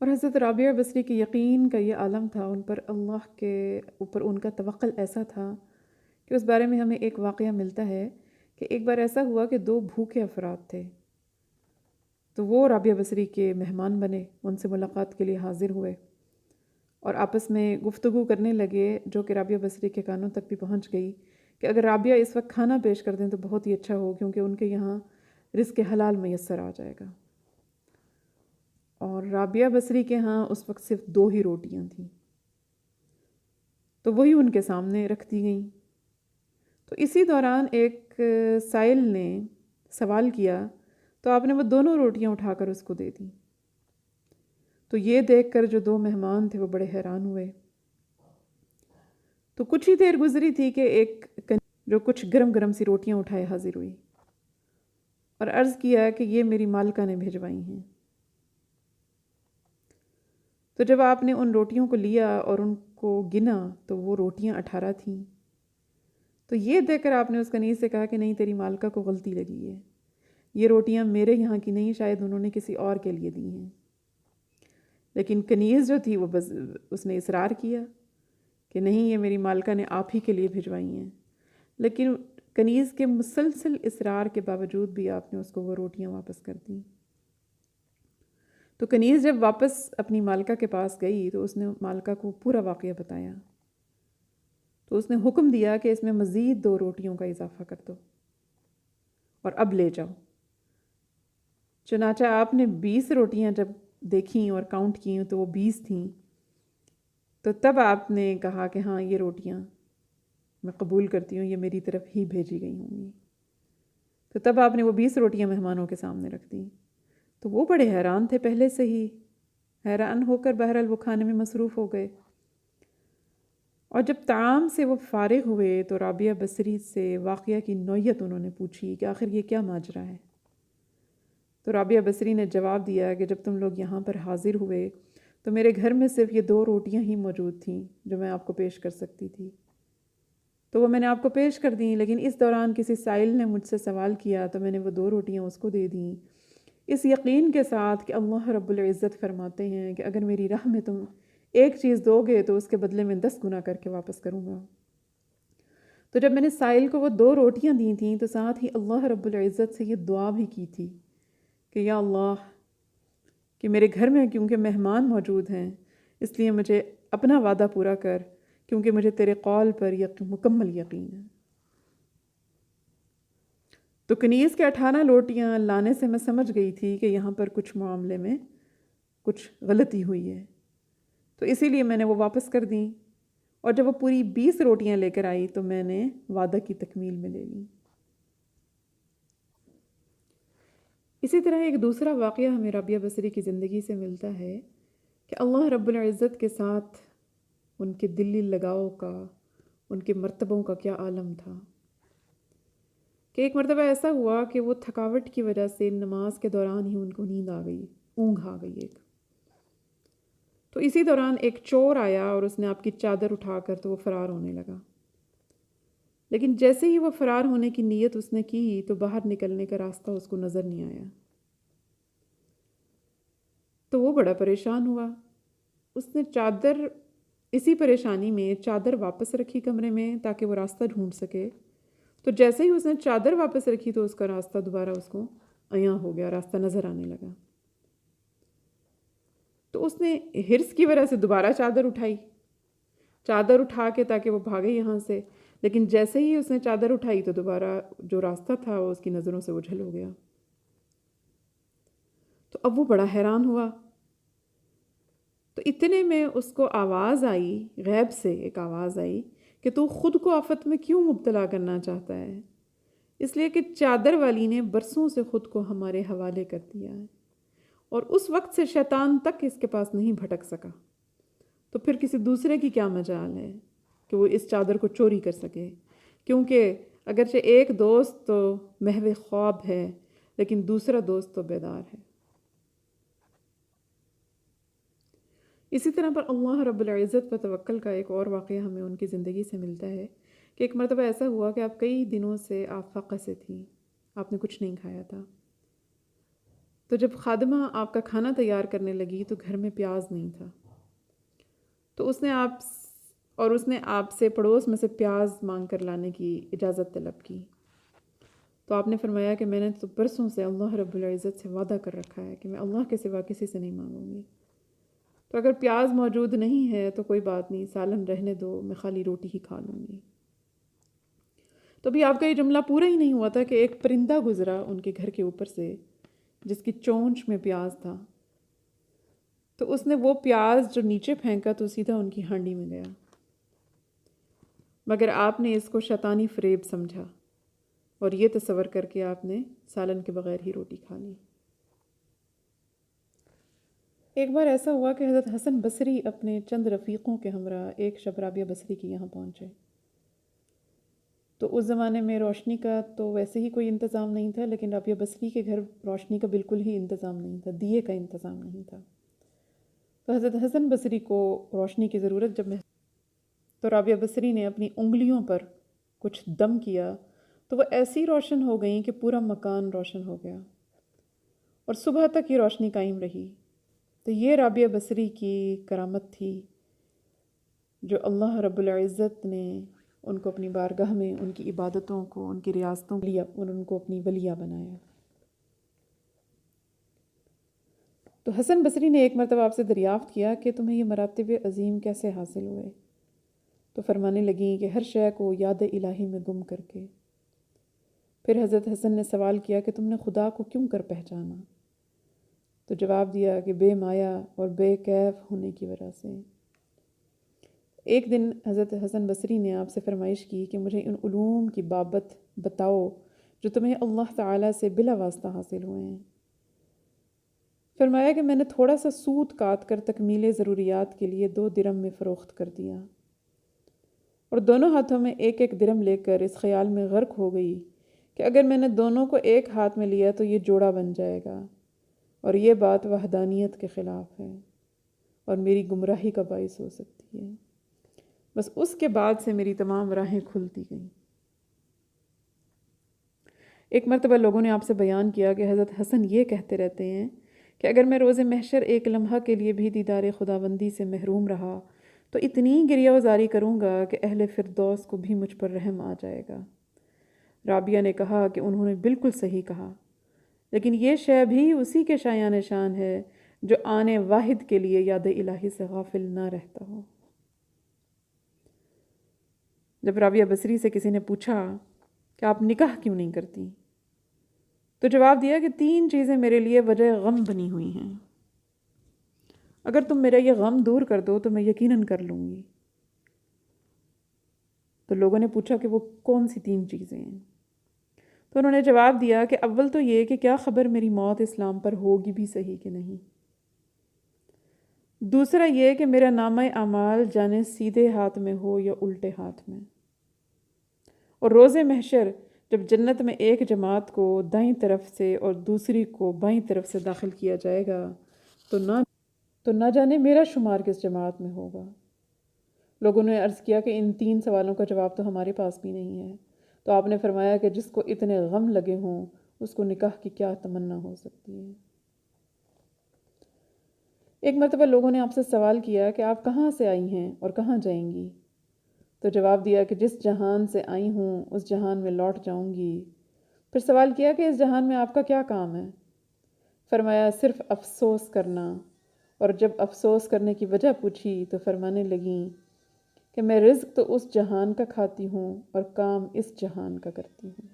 اور حضرت رابعہ بصری کے یقین کا یہ عالم تھا، ان پر اللہ کے اوپر ان کا توکل ایسا تھا کہ اس بارے میں ہمیں ایک واقعہ ملتا ہے کہ ایک بار ایسا ہوا کہ دو بھوکے افراد تھے، تو وہ رابعہ بصری کے مہمان بنے، ان سے ملاقات کے لیے حاضر ہوئے اور آپس میں گفتگو کرنے لگے، جو کہ رابعہ بصری کے کانوں تک بھی پہنچ گئی کہ اگر رابعہ اس وقت کھانا پیش کر دیں تو بہت ہی اچھا ہو، کیونکہ ان کے یہاں رزق حلال میسر آ جائے گا۔ اور رابعہ بصری کے ہاں اس وقت صرف 2 ہی روٹیاں تھیں، تو وہی ان کے سامنے رکھ دی گئیں۔ تو اسی دوران ایک سائل نے سوال کیا تو آپ نے وہ دونوں روٹیاں اٹھا کر اس کو دے دیں۔ تو یہ دیکھ کر جو 2 مہمان تھے وہ بڑے حیران ہوئے۔ تو کچھ ہی دیر گزری تھی کہ ایک جو کچھ گرم گرم سی روٹیاں اٹھائے حاضر ہوئی اور عرض کیا کہ یہ میری مالکہ نے بھیجوائی ہیں۔ تو جب آپ نے ان روٹیوں کو لیا اور ان کو گنا تو وہ روٹیاں 18 تھیں۔ تو یہ دیکھ کر آپ نے اس کنیز سے کہا کہ نہیں، تیری مالکہ کو غلطی لگی ہے، یہ روٹیاں میرے یہاں کی نہیں، شاید انہوں نے کسی اور کے لیے دی ہیں۔ لیکن کنیز جو تھی وہ بس اس نے اصرار کیا کہ نہیں، یہ میری مالکہ نے آپ ہی کے لیے بھجوائی ہیں۔ لیکن کنیز کے مسلسل اصرار کے باوجود بھی آپ نے اس کو وہ روٹیاں واپس کر دیں۔ تو کنیز جب واپس اپنی مالکہ کے پاس گئی تو اس نے مالکہ کو پورا واقعہ بتایا، تو اس نے حکم دیا کہ اس میں مزید 2 روٹیوں کا اضافہ کر دو اور اب لے جاؤ۔ چنانچہ آپ نے 20 روٹیاں جب دیکھیں اور کاؤنٹ کیں تو وہ 20 تھیں۔ تو تب آپ نے کہا کہ ہاں، یہ روٹیاں میں قبول کرتی ہوں، یہ میری طرف ہی بھیجی گئی ہوں گی۔ تو تب آپ نے وہ 20 روٹیاں مہمانوں کے سامنے رکھ دیں۔ تو وہ بڑے حیران تھے، پہلے سے ہی حیران ہو کر بہرحال وہ کھانے میں مصروف ہو گئے۔ اور جب طعام سے وہ فارغ ہوئے تو رابعہ بصری سے واقعہ کی نوعیت انہوں نے پوچھی کہ آخر یہ کیا ماجرا ہے۔ تو رابعہ بصری نے جواب دیا کہ جب تم لوگ یہاں پر حاضر ہوئے تو میرے گھر میں صرف یہ 2 روٹیاں ہی موجود تھیں جو میں آپ کو پیش کر سکتی تھی، تو وہ میں نے آپ کو پیش کر دیں، لیکن اس دوران کسی سائل نے مجھ سے سوال کیا تو میں نے وہ 2 روٹیاں اس کو دے دیں، اس یقین کے ساتھ کہ اللہ رب العزت فرماتے ہیں کہ اگر میری راہ میں تم ایک چیز دو گے تو اس کے بدلے میں 10 گنا کر کے واپس کروں گا۔ تو جب میں نے سائل کو وہ 2 روٹیاں دی تھیں تو ساتھ ہی اللہ رب العزت سے یہ دعا بھی کی تھی کہ یا اللہ، کہ میرے گھر میں کیونکہ مہمان موجود ہیں اس لیے مجھے اپنا وعدہ پورا کر، کیونکہ مجھے تیرے قول پر مکمل یقین ہے۔ تو کنیز کے 18 روٹیاں لانے سے میں سمجھ گئی تھی کہ یہاں پر کچھ معاملے میں کچھ غلطی ہوئی ہے، تو اسی لیے میں نے وہ واپس کر دیں، اور جب وہ پوری 20 روٹیاں لے کر آئی تو میں نے وعدہ کی تکمیل میں لے لیں۔ اسی طرح ایک دوسرا واقعہ ہمیں رابعہ بصری کی زندگی سے ملتا ہے کہ اللہ رب العزت کے ساتھ ان کے دلی لگاؤ کا، ان کے مرتبوں کا کیا عالم تھا کہ ایک مرتبہ ایسا ہوا کہ وہ تھکاوٹ کی وجہ سے نماز کے دوران ہی ان کو نیند آ گئی، اونگھ آ گئی ایک۔ تو اسی دوران ایک چور آیا اور اس نے آپ کی چادر اٹھا کر تو وہ فرار ہونے لگا، لیکن جیسے ہی وہ فرار ہونے کی نیت اس نے کی تو باہر نکلنے کا راستہ اس کو نظر نہیں آیا۔ تو وہ بڑا پریشان ہوا، اس نے اسی پریشانی میں چادر واپس رکھی کمرے میں تاکہ وہ راستہ ڈھونڈ سکے۔ تو جیسے ہی اس نے چادر واپس رکھی تو اس کا راستہ دوبارہ اس کو عیاں ہو گیا، راستہ نظر آنے لگا۔ تو اس نے حرص کی وجہ سے دوبارہ چادر اٹھا کے تاکہ وہ بھاگے یہاں سے، لیکن جیسے ہی اس نے چادر اٹھائی تو دوبارہ جو راستہ تھا وہ اس کی نظروں سے اوجھل ہو گیا۔ تو اب وہ بڑا حیران ہوا۔ تو اتنے میں اس کو آواز آئی، غیب سے ایک آواز آئی کہ تو خود کو آفت میں کیوں مبتلا کرنا چاہتا ہے؟ اس لیے کہ چادر والی نے برسوں سے خود کو ہمارے حوالے کر دیا ہے، اور اس وقت سے شیطان تک اس کے پاس نہیں بھٹک سکا، تو پھر کسی دوسرے کی کیا مجال ہے کہ وہ اس چادر کو چوری کر سکے؟ کیونکہ اگرچہ ایک دوست تو محو خواب ہے لیکن دوسرا دوست تو بیدار ہے۔ اسی طرح پر اللہ رب العزت پر توکل کا ایک اور واقعہ ہمیں ان کی زندگی سے ملتا ہے کہ ایک مرتبہ ایسا ہوا کہ آپ کئی دنوں سے آپ فقر سے تھیں، آپ نے کچھ نہیں کھایا تھا۔ تو جب خادمہ آپ کا کھانا تیار کرنے لگی تو گھر میں پیاز نہیں تھا، تو اس نے آپ سے پڑوس میں سے پیاز مانگ کر لانے کی اجازت طلب کی۔ تو آپ نے فرمایا کہ میں نے تو برسوں سے اللہ رب العزت سے وعدہ کر رکھا ہے کہ میں اللہ کے سوا کسی سے نہیں مانگوں گی، تو اگر پیاز موجود نہیں ہے تو کوئی بات نہیں، سالن رہنے دو، میں خالی روٹی ہی کھا لوں گی۔ تو ابھی آپ کا یہ جملہ پورا ہی نہیں ہوا تھا کہ ایک پرندہ گزرا ان کے گھر کے اوپر سے جس کی چونچ میں پیاز تھا، تو اس نے وہ پیاز جو نیچے پھینکا تو سیدھا ان کی ہانڈی میں گیا، مگر آپ نے اس کو شیطانی فریب سمجھا اور یہ تصور کر کے آپ نے سالن کے بغیر ہی روٹی کھا لی۔ ایک بار ایسا ہوا کہ حضرت حسن بصری اپنے چند رفیقوں کے ہمراہ ایک شب رابعہ بصری کے یہاں پہنچے۔ تو اس زمانے میں روشنی کا تو ویسے ہی کوئی انتظام نہیں تھا، لیکن رابعہ بصری کے گھر روشنی کا بالکل ہی انتظام نہیں تھا، دیے کا انتظام نہیں تھا۔ تو حضرت حسن بصری کو روشنی کی ضرورت تو رابعہ بصری نے اپنی انگلیوں پر کچھ دم کیا تو وہ ایسی روشن ہو گئیں کہ پورا مکان روشن ہو گیا اور صبح تک یہ روشنی قائم رہی۔ تو یہ رابعہ بصری کی کرامت تھی جو اللہ رب العزت نے ان کو اپنی بارگاہ میں ان کی عبادتوں کو، ان کی ریاستوں کے لیے ان کو اپنی ولیہ بنایا۔ تو حسن بصری نے ایک مرتبہ آپ سے دریافت کیا کہ تمہیں یہ مراتب عظیم کیسے حاصل ہوئے؟ تو فرمانے لگیں کہ ہر شے کو یاد الہی میں گم کر کے۔ پھر حضرت حسن نے سوال کیا کہ تم نے خدا کو کیوں کر پہچانا؟ تو جواب دیا کہ بے مایا اور بے کیف ہونے کی وجہ سے۔ ایک دن حضرت حسن بصری نے آپ سے فرمائش کی کہ مجھے ان علوم کی بابت بتاؤ جو تمہیں اللہ تعالیٰ سے بلا واسطہ حاصل ہوئے ہیں۔ فرمایا کہ میں نے تھوڑا سا سوت کاٹ کر تکمیل ضروریات کے لیے 2 درم میں فروخت کر دیا، اور دونوں ہاتھوں میں ایک ایک درم لے کر اس خیال میں غرق ہو گئی کہ اگر میں نے دونوں کو ایک ہاتھ میں لیا تو یہ جوڑا بن جائے گا، اور یہ بات وحدانیت کے خلاف ہے اور میری گمراہی کا باعث ہو سکتی ہے۔ بس اس کے بعد سے میری تمام راہیں کھلتی گئیں۔ ایک مرتبہ لوگوں نے آپ سے بیان کیا کہ حضرت حسن یہ کہتے رہتے ہیں کہ اگر میں روز محشر ایک لمحہ کے لیے بھی دیدار خداوندی سے محروم رہا تو اتنی گریہ وزاری کروں گا کہ اہل فردوس کو بھی مجھ پر رحم آ جائے گا۔ رابعہ نے کہا کہ انہوں نے بالکل صحیح کہا، لیکن یہ شے بھی اسی کے شایان شان ہے جو آنے واحد کے لیے یاد الہی سے غافل نہ رہتا ہو۔ جب رابعہ بصری سے کسی نے پوچھا کہ آپ نکاح کیوں نہیں کرتی، تو جواب دیا کہ 3 چیزیں میرے لیے وجہ غم بنی ہوئی ہیں، اگر تم میرا یہ غم دور کر دو تو میں یقیناً کر لوں گی۔ تو لوگوں نے پوچھا کہ وہ کون سی 3 چیزیں ہیں؟ تو انہوں نے جواب دیا کہ اول تو یہ کہ کیا خبر میری موت اسلام پر ہوگی بھی صحیح کہ نہیں، دوسرا یہ کہ میرا نامہ اعمال جانے سیدھے ہاتھ میں ہو یا الٹے ہاتھ میں، اور روز محشر جب جنت میں ایک جماعت کو دائیں طرف سے اور دوسری کو بائیں طرف سے داخل کیا جائے گا تو نہ جانے میرا شمار کس جماعت میں ہوگا۔ لوگوں نے عرض کیا کہ ان 3 سوالوں کا جواب تو ہمارے پاس بھی نہیں ہے۔ تو آپ نے فرمایا کہ جس کو اتنے غم لگے ہوں اس کو نکاح کی کیا تمنا ہو سکتی ہے۔ ایک مرتبہ لوگوں نے آپ سے سوال کیا کہ آپ کہاں سے آئی ہیں اور کہاں جائیں گی؟ تو جواب دیا کہ جس جہان سے آئی ہوں اس جہان میں لوٹ جاؤں گی۔ پھر سوال کیا کہ اس جہان میں آپ کا کیا کام ہے؟ فرمایا صرف افسوس کرنا، اور جب افسوس کرنے کی وجہ پوچھی تو فرمانے لگیں کہ میں رزق تو اس جہان کا کھاتی ہوں اور کام اس جہان کا کرتی ہوں۔